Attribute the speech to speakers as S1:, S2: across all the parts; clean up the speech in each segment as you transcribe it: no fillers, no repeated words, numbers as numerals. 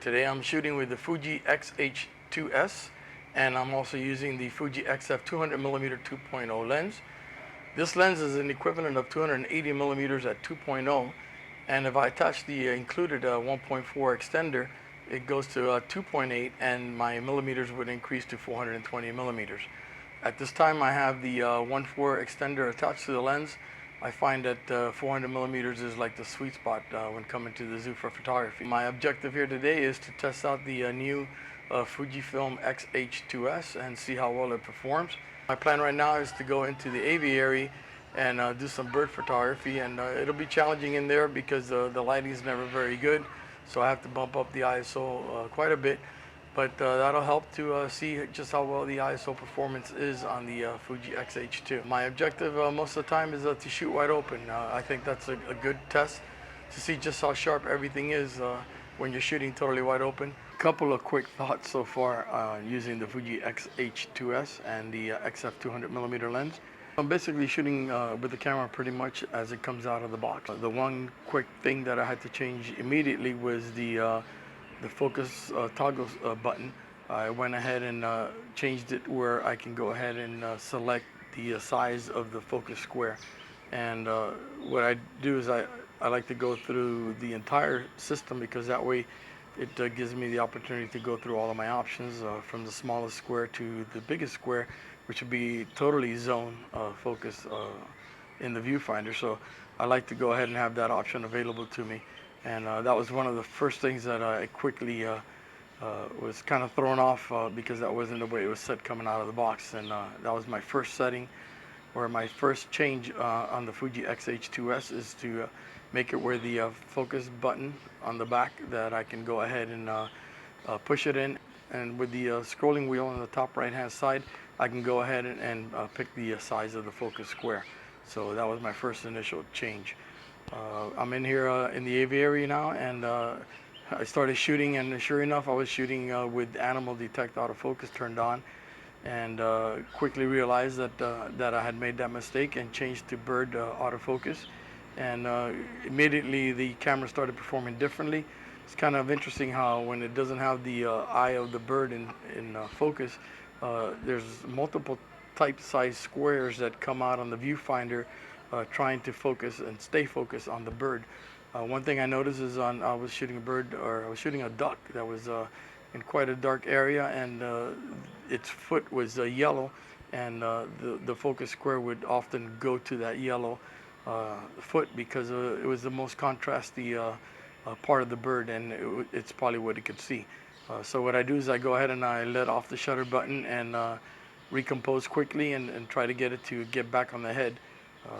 S1: Today I'm shooting with the Fuji XH2s, and I'm also using the Fuji XF200mm 2.0 lens. This lens is an equivalent of 280 millimeters at 2.0, and if I attach the included 1.4 extender, it goes to 2.8, and my millimeters would increase to 420 millimeters. At this time I have the 1.4 extender attached to the lens. I find that 400 millimeters is like the sweet spot when coming to the zoo for photography. My objective here today is to test out the new Fujifilm XH2s and see how well it performs. My plan right now is to go into the aviary and do some bird photography, and it'll be challenging in there because the lighting is never very good, so I have to bump up the ISO quite a bit. But that'll help to see just how well the ISO performance is on the Fuji XH2. My objective most of the time is to shoot wide open. I think that's a good test to see just how sharp everything is when you're shooting totally wide open. A couple of quick thoughts so far using the Fuji XH2s and the XF200mm lens. I'm basically shooting with the camera pretty much as it comes out of the box. The one quick thing that I had to change immediately was the focus toggle button. I went ahead and changed it where I can go ahead and select the size of the focus square. And what I do is I like to go through the entire system, because that way it gives me the opportunity to go through all of my options from the smallest square to the biggest square, which would be totally zone focus in the viewfinder. So I like to go ahead and have that option available to me. And that was one of the first things that I quickly was kind of thrown off because that wasn't the way it was set coming out of the box. And that was my first setting, or my first change on the Fuji XH2s, is to make it where the focus button on the back, that I can go ahead and push it in. And with the scrolling wheel on the top right hand side, I can go ahead and pick the size of the focus square. So that was my first initial change. I'm in here in the aviary now, and I started shooting, and sure enough, I was shooting with animal detect autofocus turned on, and quickly realized that I had made that mistake and changed to bird autofocus, and immediately the camera started performing differently. It's kind of interesting how when it doesn't have the eye of the bird in focus, there's multiple type size squares that come out on the viewfinder trying to focus and stay focused on the bird. One thing I noticed is I was shooting a duck that was in quite a dark area, and its foot was yellow, and the focus square would often go to that yellow foot because it was the most contrasty part of the bird, and it's probably what it could see. So what I do is I go ahead and I let off the shutter button and recompose quickly and try to get it to get back on the head.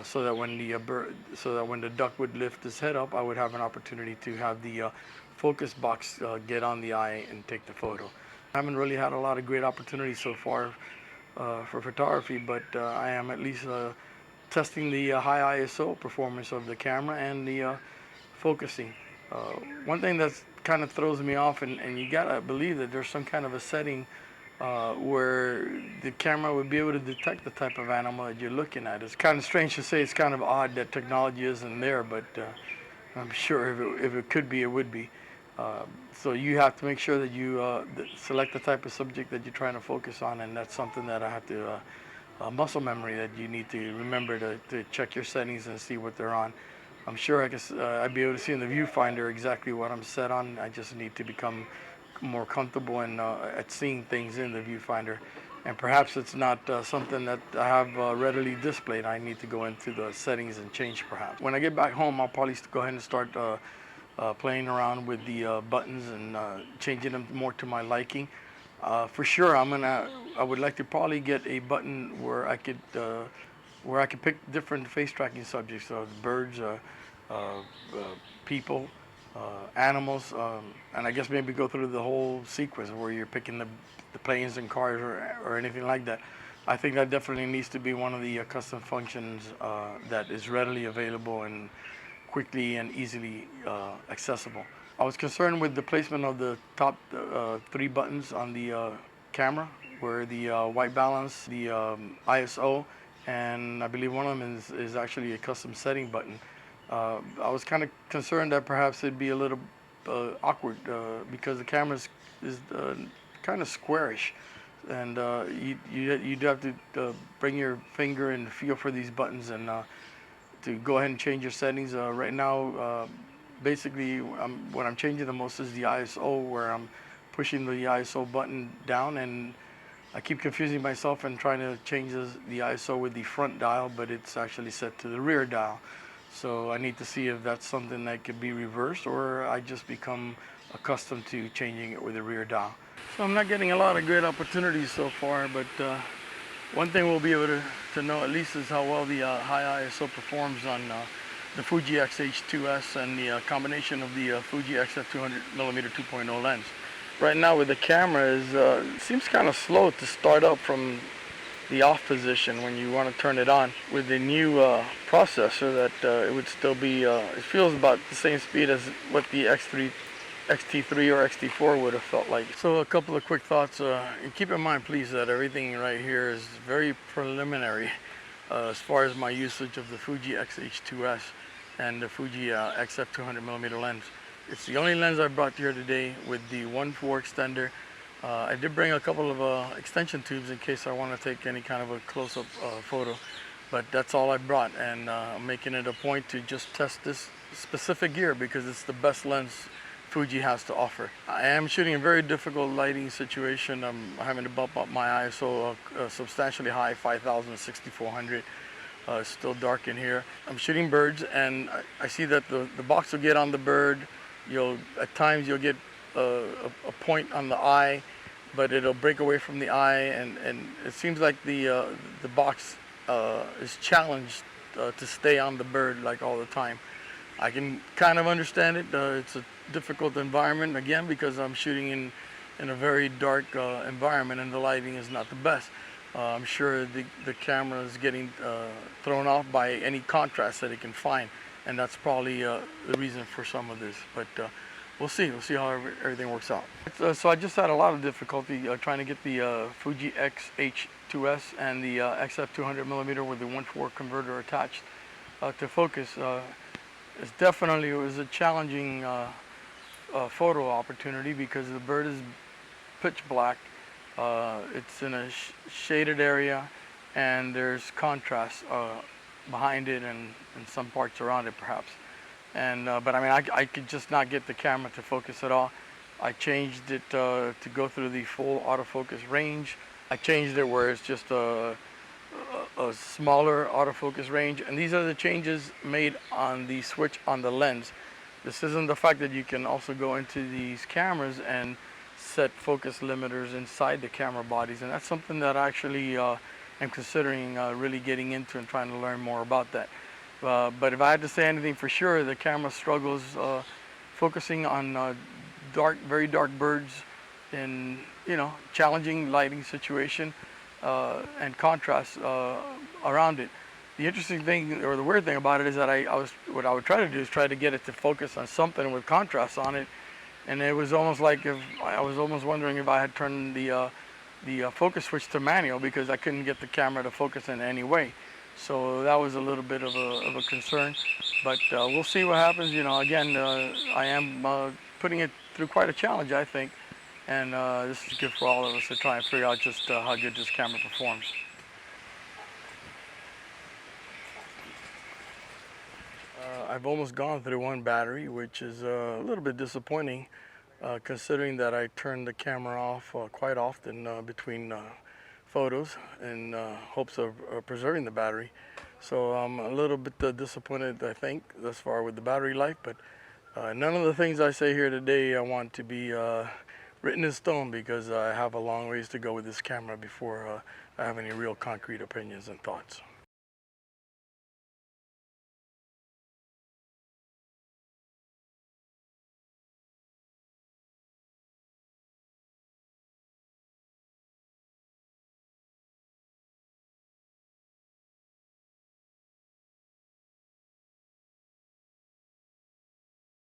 S1: So that when the duck would lift his head up, I would have an opportunity to have the focus box get on the eye and take the photo. I haven't really had a lot of great opportunities so far for photography, but I am at least testing the high ISO performance of the camera and the focusing. One thing that kind of throws me off, and you gotta believe that there's some kind of a setting where the camera would be able to detect the type of animal that you're looking at. It's kind of strange to say. It's kind of odd that technology isn't there, but I'm sure if it could be, it would be. So you have to make sure that you select the type of subject that you're trying to focus on, and that's something that I have to muscle memory, that you need to remember to check your settings and see what they're on. I'm sure I'd be able to see in the viewfinder exactly what I'm set on. I just need to become more comfortable at seeing things in the viewfinder, and perhaps it's not something that I have readily displayed. I need to go into the settings and change perhaps. When I get back home, I'll probably go ahead and start playing around with the buttons and changing them more to my liking. For sure, I would like to probably get a button where I could pick different face tracking subjects, birds, people, animals, and I guess maybe go through the whole sequence where you're picking the planes and cars or anything like that. I think that definitely needs to be one of the custom functions that is readily available and quickly and easily accessible. I was concerned with the placement of the top 3 buttons on the camera, where the white balance, the ISO, and I believe one of them is actually a custom setting button. I was kind of concerned that perhaps it'd be a little awkward because the camera is kind of squarish, and you'd have to bring your finger and feel for these buttons and to go ahead and change your settings. Right now, basically, what I'm changing the most is the ISO, where I'm pushing the ISO button down, and I keep confusing myself and trying to change the ISO with the front dial, but it's actually set to the rear dial. So I need to see if that's something that could be reversed, or I just become accustomed to changing it with the rear dial. So I'm not getting a lot of great opportunities so far, but one thing we'll be able to know at least is how well the high ISO performs on the Fuji XH2s and the combination of the Fuji XF200mm 2.0 lens. Right now with the camera, it seems kind of slow to start up from the off position when you want to turn it on. With the new processor, that it would still be, it feels about the same speed as what the XT3 or XT4 would have felt like. So a couple of quick thoughts, and keep in mind please that everything right here is very preliminary as far as my usage of the Fuji XH2s and the Fuji XF200mm lens. It's the only lens I brought here today with the 1.4 extender. I did bring a couple of extension tubes in case I want to take any kind of a close-up photo, but that's all I brought, and I'm making it a point to just test this specific gear because it's the best lens Fuji has to offer. I am shooting a very difficult lighting situation. I'm having to bump up my ISO substantially high, 5000, 6400. It's still dark in here. I'm shooting birds, and I see that the box will get on the bird. At times you'll get a point on the eye, but it'll break away from the eye, and it seems like the box is challenged to stay on the bird like all the time. I can kind of understand it. It's a difficult environment, again, because I'm shooting in a very dark environment and the lighting is not the best. I'm sure the camera is getting thrown off by any contrast that it can find, and that's probably the reason for some of this. But we'll see how everything works out. So I just had a lot of difficulty trying to get the Fuji XH2s and the XF200mm with the 1.4 converter attached to focus. It was a challenging photo opportunity because the bird is pitch black. It's in a shaded area, and there's contrast behind it and some parts around it perhaps. And but I mean, I could just not get the camera to focus at all. I changed it to go through the full autofocus range. I changed it where it's just a smaller autofocus range, and these are the changes made on the switch on the lens. This isn't the fact that you can also go into these cameras and set focus limiters inside the camera bodies, and that's something that I actually am considering really getting into and trying to learn more about that. But if I had to say anything for sure, the camera struggles focusing on very dark birds in challenging lighting situation and contrast around it. The interesting thing, or the weird thing about it, is that what I would try to do is try to get it to focus on something with contrast on it, and it was almost like I was almost wondering if I had turned the focus switch to manual because I couldn't get the camera to focus in any way. So that was a little bit of a concern, but we'll see what happens. Again, I am putting it through quite a challenge, I think, and this is good for all of us to try and figure out just how good this camera performs. I've almost gone through one battery, which is a little bit disappointing, considering that I turn the camera off quite often between photos in hopes of preserving the battery. So I'm a little bit disappointed, I think, thus far with the battery life, but none of the things I say here today I want to be written in stone, because I have a long ways to go with this camera before I have any real concrete opinions and thoughts.